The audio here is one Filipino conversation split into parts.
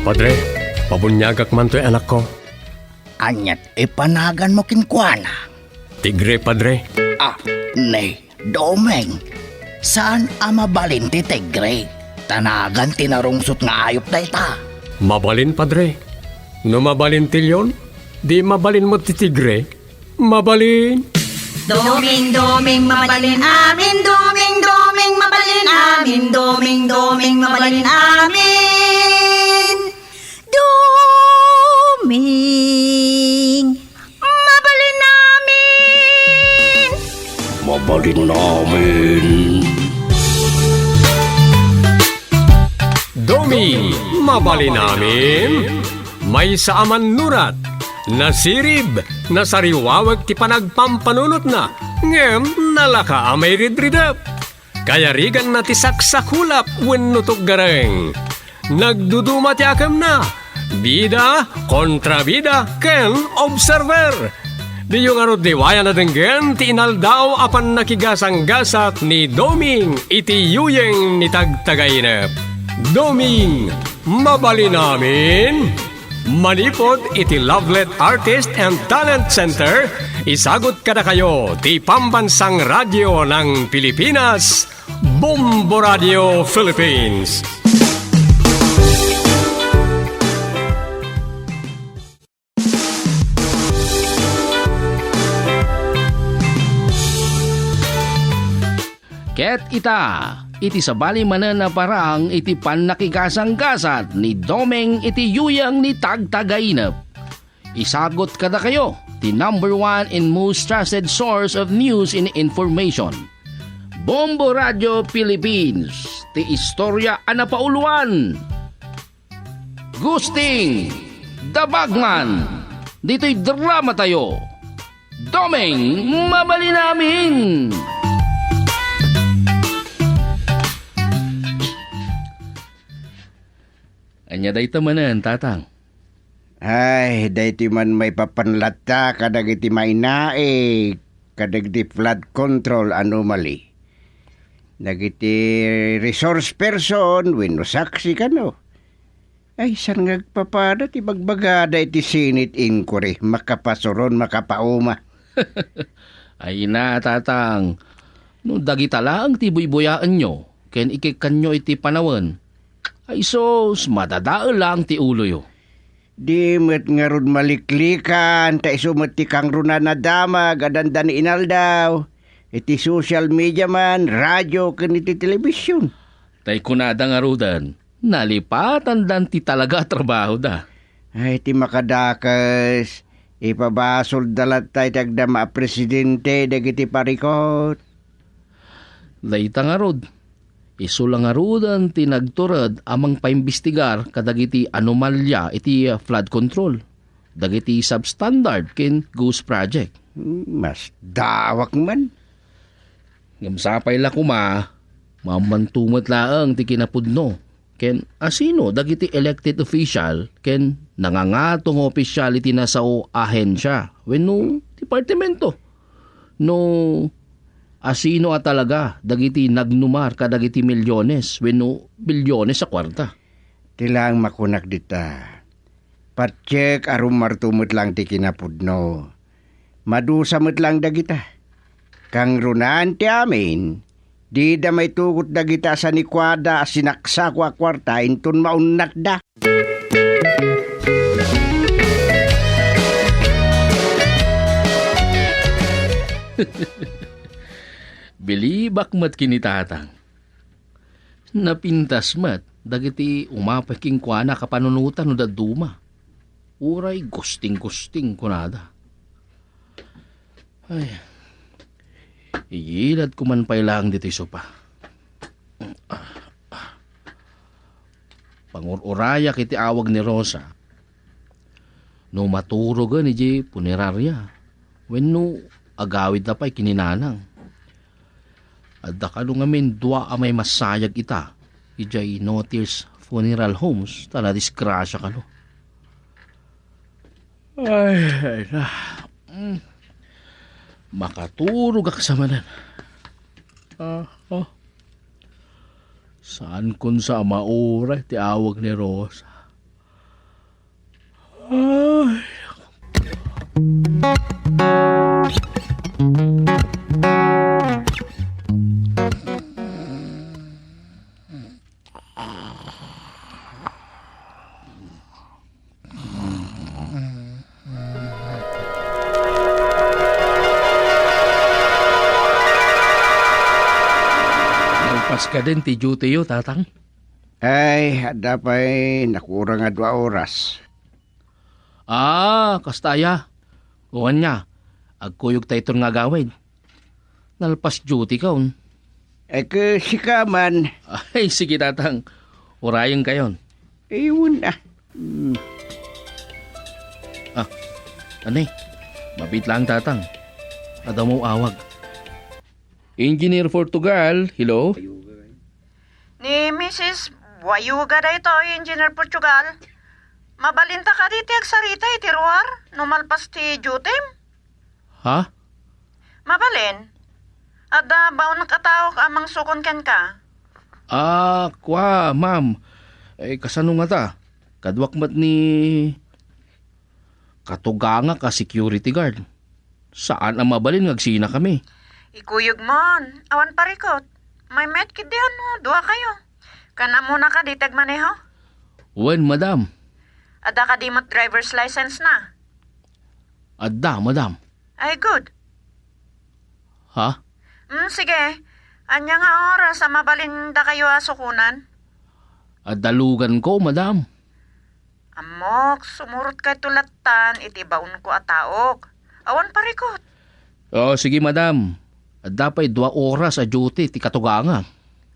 Padre, pabunyagak man to'y anak ko. Anyat ipanagan mo kinkwana. Tigre, Padre. Nay, Domeng. Saan mabalin ti Tigre? Tanagan tinarungsot nga ayop da ita. Mabalin, Padre. No mabalin tilyon, di mabalin mo ti Tigre. Mabalin. Doming, doming, mabalin amin. Doming, doming, mabalin amin. Doming, doming, mabalin amin. Doming, mabalin amin. Mabalin namin. Domi, mabalin namin. May saaman nurat. Nasirib, nasariwawag ti panagpampanunot na. Ngem, nalaka amay ridridap. Kaya rigan na ti saksakulap wenno gareng. Nagduduma ti akam na. Bida, kontrabida, ken observer. Di yung arod diwaya na denggen ti inaldaw apan nakigasang-gasat ni Doming iti yuyeng ni tagtagainep. Doming, mabalin namin. Manipod iti Lovelet Artist and Talent Center, isagot kada kayo ti Pambansang Radyo ng Pilipinas, Bombo Radio Philippines. Ket ita, iti sabali manan na parang iti panakigasang-gasat ni Domeng iti yuyang ni tagtagainep. Isagot kada kayo, the #1 and most trusted source of news and information. Bombo Radio Philippines, ti istorya anapauluan. Gusting, Dabagman, dito'y drama tayo. Domeng, mabalin namin. Anya day tamanan, tatang. Ay, dayti man may papanlata kadag iti mainae, kadag di flood control anomaly. Dagiti resource person, wenno saksi kano. Ay, san ngagpapada ti bagbagada iti Senate inquiry, makapasuron, makapauma. Ay na, tatang. No dagita lang ti buybuyaan nyo, ken ikikanyo iti panawan. Ay sos, madadaan lang ti ulo yo. Di met nga rod maliklikan, ta isumet ti kang runa na damag, adandan inaldaw. Iti social media man, radyo, ken iti telebisyon. Tay kunada nga rudan, nalipatan dan ti talaga trabaho da. Ay, ti makadakas, ipabasol dalat tayo tagdama presidente, dagiti parikot. Layta nga rod. Iso lang nga rudan ti nagturad amang paimbestigar kadagiti anomalya iti flood control. Dagiti substandard ken Goose Project. Mas dawak man. Ngamsapay la kuma, mamantumot laang ti kinapudno. Ken asino dagiti elected official ken nangangatong opisyal iti nasao ahensya wenno departamento. No asino at talaga dagiti nagnumar kadagiti milyones wenno bilyones sa kwarta. Tilang makunak dita. Patchek arum martumot lang ti kinapudno. Madusamot lang dagita. Kang runan ti amin, di da may tugot dagita sa nikwada sinaksa kwa kwarta intun maunat da. Bilibak mat kinitatang. Napintas mat, dagiti umapaking kwa na kapanunutan no daduma. Uray gusting-gusting kunada. Ay, iyilad ko man pailang dito sopa. Pangururaya kiti awag ni Rosa. No maturogan iji punerarya. Wenno agawid na pa'y kininanang. Adda ka nung amin dua amay masayag ita. Ijay No Tears Funeral Homes. Tala disgrasya ka no. Ay na. Makaturog ak sa manan. Saan kun sa maura ti awag ni Rosa. Nalpas ka din ti duty yo, tatang. Ay, dapay nakurang nga 2 oras. Kastaya. Kuhan niya. Agkuyog tayo nga gawin. Nalpas duty ka, Si Kaman, Ay, sige, tatang. Urayan kayon. iyon na. Anay, mabit lang, tatang. Ada mo awag. Engineer Portugal, hello? Ni Mrs. Wayuga da ito, Engineer Portugal. Mabalinta ka diti agsarita iti ruwar, numalpas ti jutim. Ha? Mabalin. Ada baon nakatawag amang sukon ken ka. Kwa, ma'am. Kasano nga ta? Kadwak mat ni... Katuganga ka security guard. Saan ang mabalin ngagsina kami? Ikuyog mon, awan parikot. May medkit diyan no, 2 kayo. Kana muna ka ditag maneho. Wen, madam. Ada ka di mat driver's license na. Adda, madam. Ay good. Ha? Sige. Anya nga oras sa mabalin da kayo asukunan. Adalugan ko, madam. Amok, sumurot kay tulatan, iti baon ko ataok. Awan parikot. Sige, madam. Adda pa'y 2 oras a duty ti katuganga.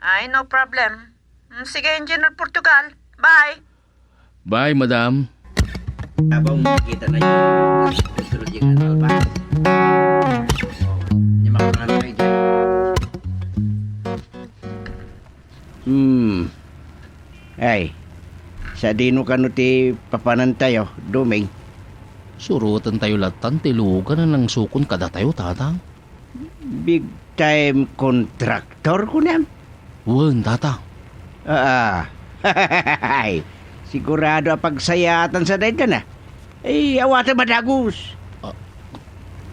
Ay, no problem. Sige, Engineer Portugal. Bye. Bye, madam. Abang kita na yun. Susunod yung alpas. Hindi makunalo kayo dyan. Ay, sa dino ka no ti papanan tayo, Doming. Surutan tayo latan, tilugan na ng sukon kada tayo, tatang. Big time contractor ko na. Wen, tatang. Ay, sigurado pagsayatan sa dahi ka na. Ay, awata madagos.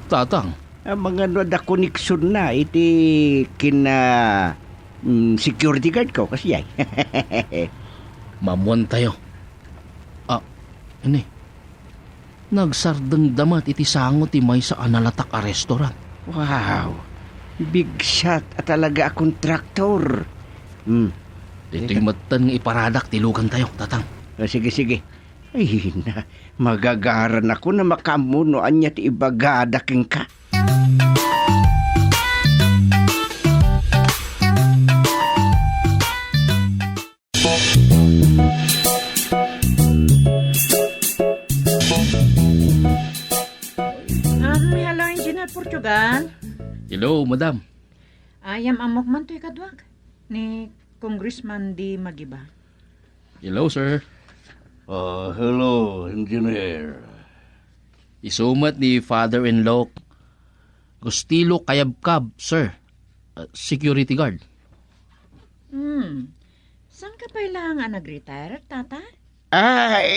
Tatang. Ang mga da koneksyon na, iti kina security guard ko kasi ay. Mamuan tayo. Ini. Nagsardeng damat iti sangot ti may sa analatak a restaurant. Wow, big shot at talaga a contractor. Dito'y matan nga iparadak tilugan tayo, tatang. Sige. Ay, magagaran ako na makamunoan niya ti ibagadaking ka. Hello, Engineer Portugal. Hello, madam. Ayam amok man to'y kadwag. Ni Congressman di Magiba. Hello, sir. Hello, engineer. Isumat ni father-in-law. Gustilo Kayabkab, sir. Security guard. Saan ka pa ilang nag-retire, tata?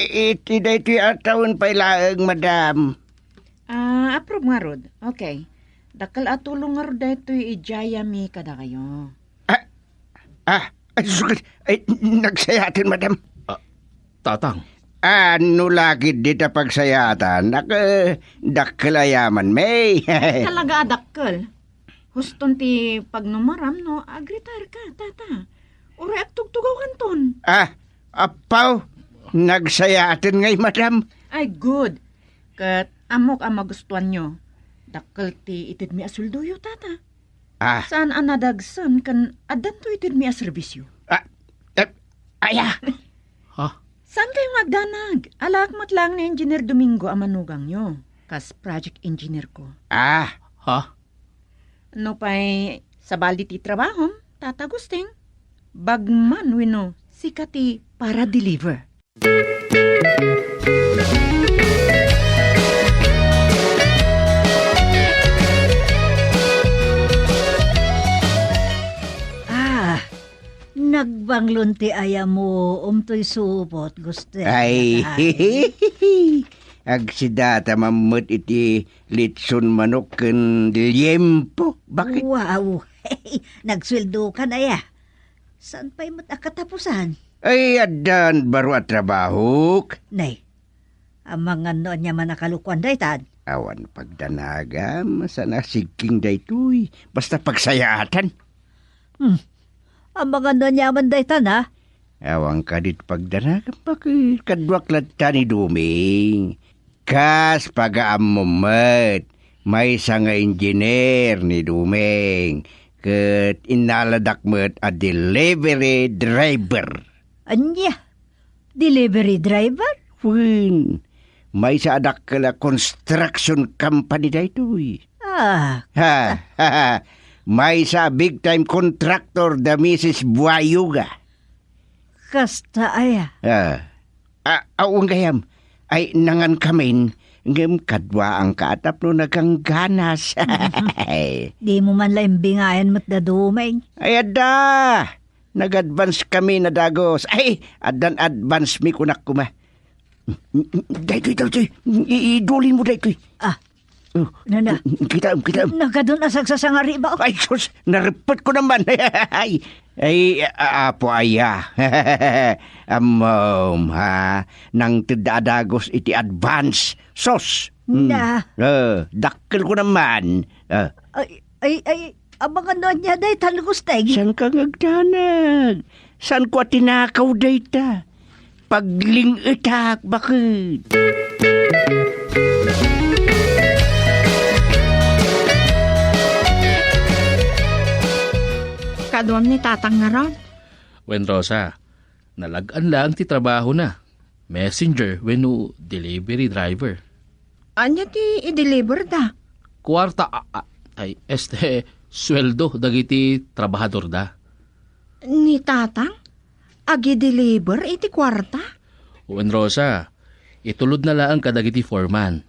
Iti da iti atawon pa ilaang, madam. Approve nga rod. Okay. Dakal atulong nga rod dito'y ijaya mi kada kayo. Nagsayatin, madam. Tatang. Ano lagi dito pagsayatan? Daklayaman, may. Talaga adakkel. Huston ti pagnumaram no, agretire ka, tata. Uri at tugtugaw kanton. Apaw, nagsayatin ngay, madam. Ay, good. Kat amok ang magustuhan nyo. Dakkel ti itid mi asulduyo, tata. Saan ang nadagsan kan adan to itid mi aservisyo? Aya. Ha? Saan kayo magdanag? Alakmat lang ni Engineer Domingo ang manugang nyo. Kas project engineer ko. Ha? No pa'y sabali ti trabahom, tata gusting. Bagman wino, sikati para deliver. Nagbanglon ti aya mo, umtoy supot, gusto. Ay, agsidata mamut iti litson manok ken liempo. Bakit? Wow, nagsweldo ka na ya. Saan pa'y matakatapusan? Ay, adan baro at trabaho. Nay, ang mga noon niya man nakalukuan daytan. Awan pagdanagam, sana sigking daytoy. Basta pagsayatan. Ang mga noon niya man daytan ha. Awang kadit pagdanagam, bakit kadwak lata ni Duming. Kas pag-aamumat, may isang engineer ni Duming. Kat inaladak mo't a delivery driver. Anya, delivery driver? Win, may sa adak kala construction company daytoy. Ah, Ha. May sa big time contractor da Mrs. Buayuga. kasta aya. Awang gayam, ay nangan kamin, ngem kadwa ang kaatap no nagangganas. Di mo man lang bingayan mo't dadumeng. Ay ada, nag-advance kami na dagos. Ay, advance mi kunak kuma. Daytoy, idulin mo daytoy. Ah, Oh, nana, kita. nagadun asag sa sangari ba? Ay, sus, narepot ko naman. Apo aya. Ha, nang tidadagos iti advance. Sos. Na. Dakkel ko naman. Ay, abang ano niya day, talgusteg. San ka ngagdanag? San ko tinakaw dayta? Pagling itak, bakit? Kaduam ni tatang nga ron. Wen Rosa, nalagan lang ti trabaho na. Messenger wenno delivery driver. Anya ti i-deliver da? Kwarta sweldo dagiti trabahador da. Ni tatang? Agi-deliver iti kwarta? Wen Rosa, itulod na lang kadagiti foreman.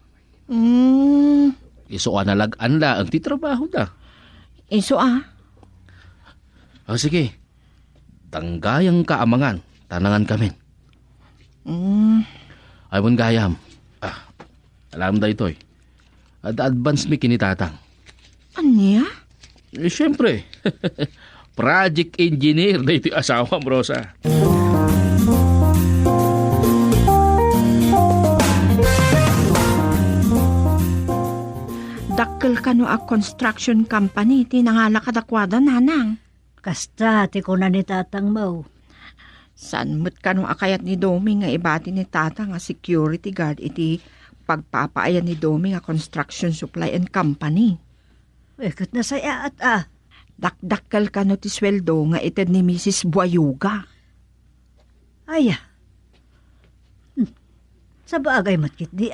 Isuan na lagan lang ti trabaho da. Iso Sige, tanggayang kaamangan, tanangan kami. Ay mon gayam. Alam da ito'y. Advance mi kinitatang. Anya? Siyempre, project engineer na ito'y asawa mo, Rosa. Dakkel ka no a construction company ti nangala kadakwada nanang. Kasta, ti ko na ni tatang mo. San mo't ka no akayat ni Domi nga ibati ni tata nga security guard iti pagpapaayan ni Domi nga construction supply and company. Ikot na saya at Dakdakkel ka no ti sweldo nga ited ni Mrs. Buayuga. Aya. Sa bagay matkit di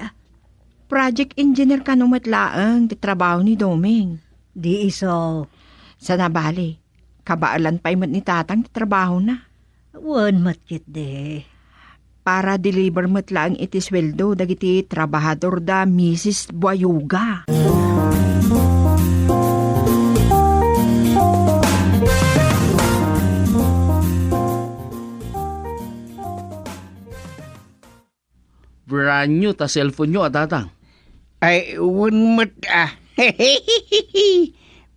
Project engineer ka no matlaang ti trabaho ni Doming. Di iso. Sa nabali, kabaalan pa imot ni tatang ti trabaho na. Wan matkit di. Para deliver matlaang iti sweldo dagiti trabahador da Mrs. Buayuga. Brand new ta cellphone nyo, tatang. Ay, unmut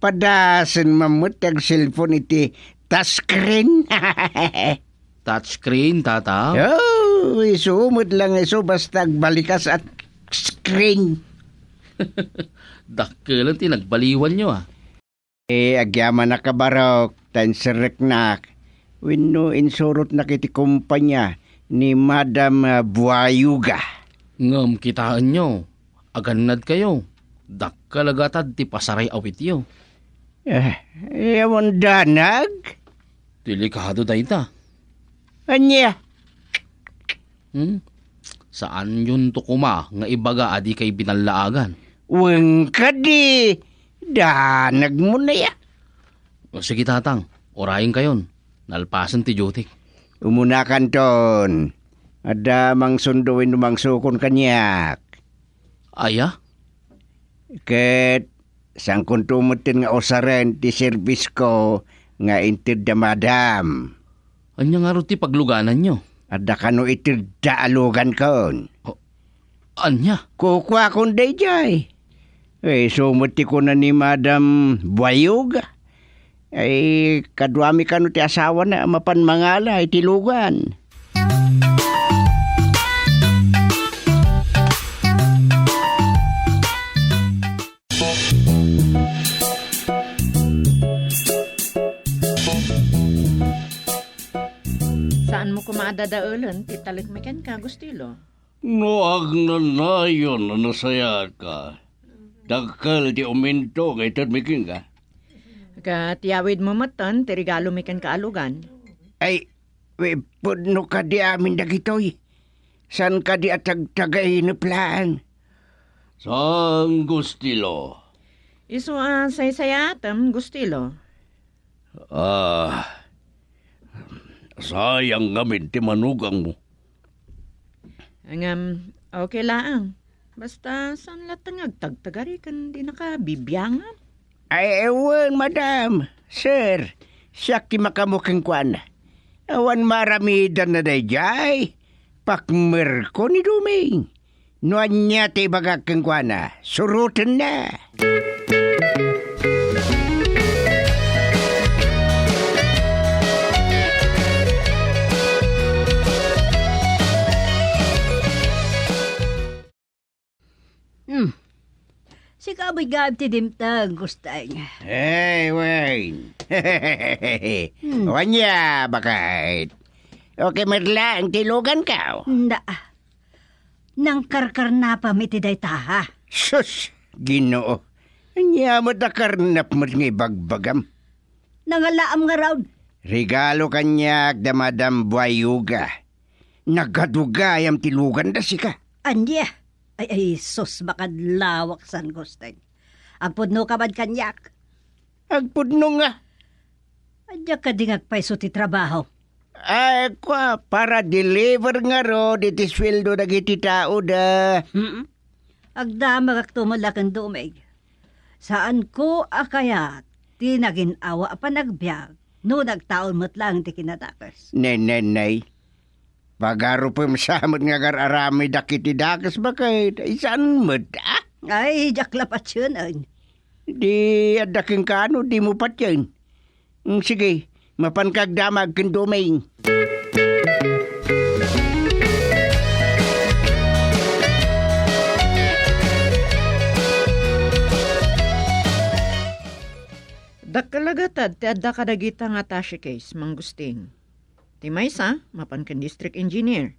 Padasan mamut ang cellphone iti touchscreen. Touchscreen, tatang. Isumot lang basta balikas at screen. Dakkelan ti nagbaliwan nyo, Agyaman na kabarok, tanserek nak. Wenno insurot na kiti kumpanya ni Madam Buayuga. Ngam kitaan nyo. Aganad kayo. Dakkalagatan ti pasaray awit yo. Ewan danag? Delikado da ita. Anya? Saan yun to kuma nga ibaga adi kay binalaagan? Weng ka di. Danag mo na ya. Sige tatang, orayin kayon. Nalpasan ti Jotik. Umunakan ton. Ada mang sunduin numang sukon kanyak. Aya? Ket sangkon tumutin nga osaren ti service ko nga inted da madam. Anya nga ro ti pagluganan nyo. Adda ka no iti daalugan kon. Anya? Kukwa kon day jay. Sumuti ko na ni Madam Buayog. Kadwami ka no ti asawa na mapan mangala iti lugan. Saan mo kumadadaulan, titalikmikan ka, Gustilo? No agnanayon na nasayat ka. Dagkal di uminto kay tadmiking ka. Katiyawid mo matan, ti regalo mikan kaalugan. Pudno ka di amin dagitoy. San ka di atag-tagay na plan? Sang Gustilo. Iso say-sayatam, Gustilo. Sayang ngamin ti manugang mo. Ang okay lang. Basta saan latang agtagtagari kan di nakabibiyangan. Ewan, madam. Sir, siya ki makamukhang kwan. Awan maramidan na day jay. Pakmer ko ni Duming. Nuan niya ti bagakang kwan na. Surutan na. Si kaboy gab ti dimtang gustay nga. Hey, Wayne. Wanya, bakit? Okay, madla, ang tilugan ka. Nda. Nang karkar na pamiti day taha. Sus, Ginoo. Anya matakarnap mo nga bagbagam. Nangalaam nga raw. Regalo kanyak da Madam Buayuga. Nagaduga ang tilugan da sika. Anya. Ay, sus, bakad lawak san gustay. Ang pudno ka man kanyak. Agpudno nga. Anya ka di ngagpaiso ti trabaho. Para deliver nga ro, diti sweldo na giti tao da. Agdamag ak tumulakan dumig. Saan ko akayat, ti naging awa pa nagbiag, no nagtaon mo't lang ti kinatakas. Nenay. Pagaro pa masamot nga gararami dakiti dakas bakit? Isaan mo't Ay, jaklapat yun ay. Di adaking kano, di mo pat yan. Sige, mapankagdamag kin Duming. Dakalagatad, ti adda kadagita nga attache case, manggusting. Ti maysa, mapan ken district engineer.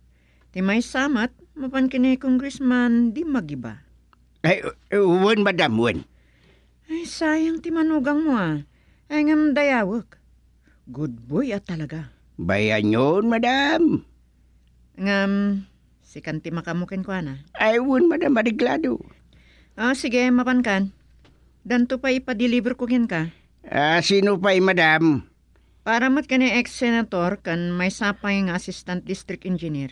Ti maysa mat, mapan ken congressman di magiba. Wan, madam, wan. Ay, sayang ti manugang mo Ay ngam dayawak. Good boy talaga. Bayan yun, madam. Ngam, si kanti makamukin ko Ay, wan, madam, adiglado. Sige, mapan kan. Danto pa ipa-deliver ko kin ka. Sino pa'y madam? Para mat ka ni ex-senator kan may sapay nga assistant district engineer.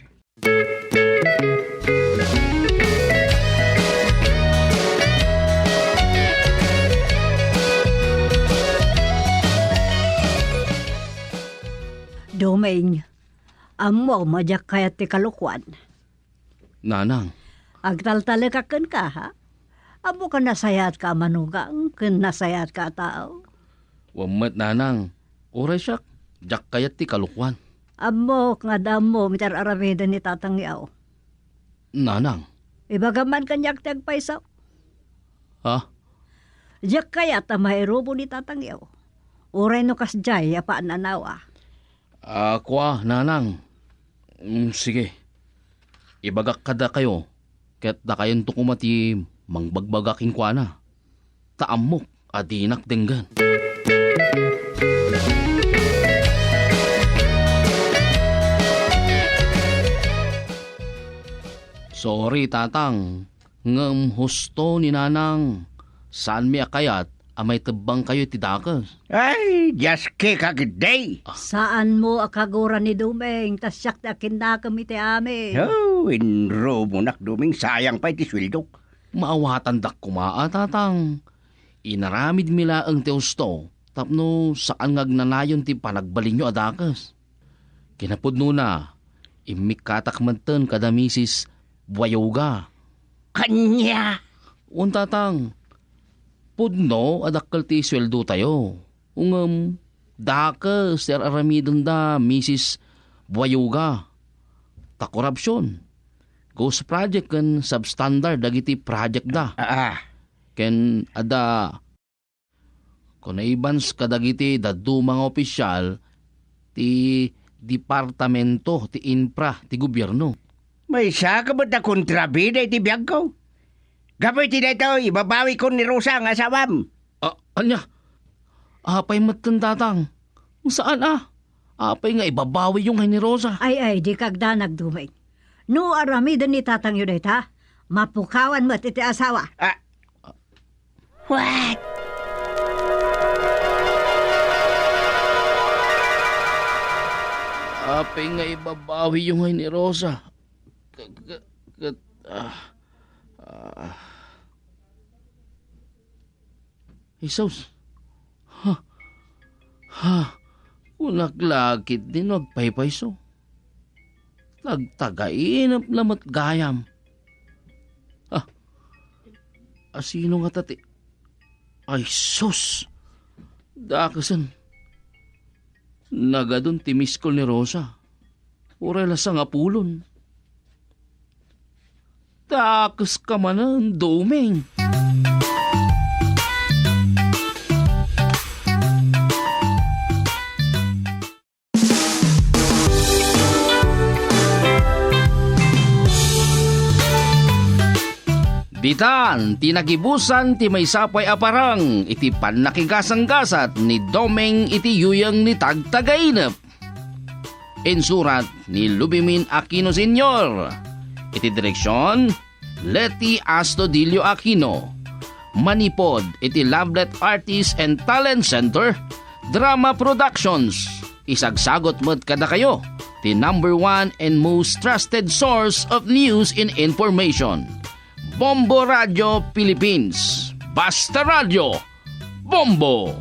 Duming, amo majak kayat ti kalukwan. Nanang, Agtaltalikakan ka ha? Amo ka nasayat ka manugang, kun nasayat ka tao. wamat nanang. Oray siya, jak kayat ti kalukwan. Amo nga damo mitar aramida ni tatang yaw. Nanang, Ibagaman kanyak tagpaisaw. ha? Jak kayat mahairubo ni tatang yaw. Uray no kasjay apa nanawa. Kwa, nanang. Sige. Ibagak kada kayo. Ket da kayon to kumati mangbagbagaking kwa na. Taamok, adinak denggan. Sorry, tatang. Ngem husto ni nanang. Saan mi akayat, amay tebang kayo tidakas. Ay, just kick agday. Saan mo akagura ni Dumeng, tas siyak na kinakam iti ame. Inro mo nak Duming, sayang pa iti sweldo. Maawatan dak kumaa, tatang. Inaramid mila ang ti husto. Tapno saan ngagnanayon ti panagbalin nyo adakas. Kinapudno na, imikatakmantan kada Mrs. Buayoga. Kanya! Untatang, pudno adakkel ti sweldo tayo. Daka Sir Aramidon da Mrs. Buayoga. Ta korupsyon. Ghost project kan substandard dagiti project da. Ken ada konaibans kadagiti daddu mga opisyal ti departamento ti infra ti gobyerno. May isa ka ba na kontrabida iti biyag ko? Gabay ti dito, ibabawi ko ni Rosa ang asawam. Anya? Apay matandatang. Saan Apay nga ibabawi yung ni Rosa. Ay, di kagda nagdumay. No aramidan ni tatang yun ta, mapukawan mo iti asawa. What? Apay nga ibabawi yung ni Rosa. Isos. Unaglagit din nagpaypayso. Nagtagainap lamat gayam. Asino nga tati? Ay sus! Dakasan. Nagadun timiskol ni Rosa. Urela sa nga pulon. Takas ka man ang domeng. Bitan, tinagibusan ti may sapay aparang, iti panakigasanggasat ni Domeng iti yuyang ni Tagtagainap. Insurat ni Lubimin Aquino Sr. Iti direksyon, Leti Astudillo Aquino. Manipod iti Lablet Artists and Talent Center, Drama Productions. Isagsagot mo't kada kayo, the #1 and most trusted source of news and information. Bombo Radio Philippines. Basta Radio. Bombo!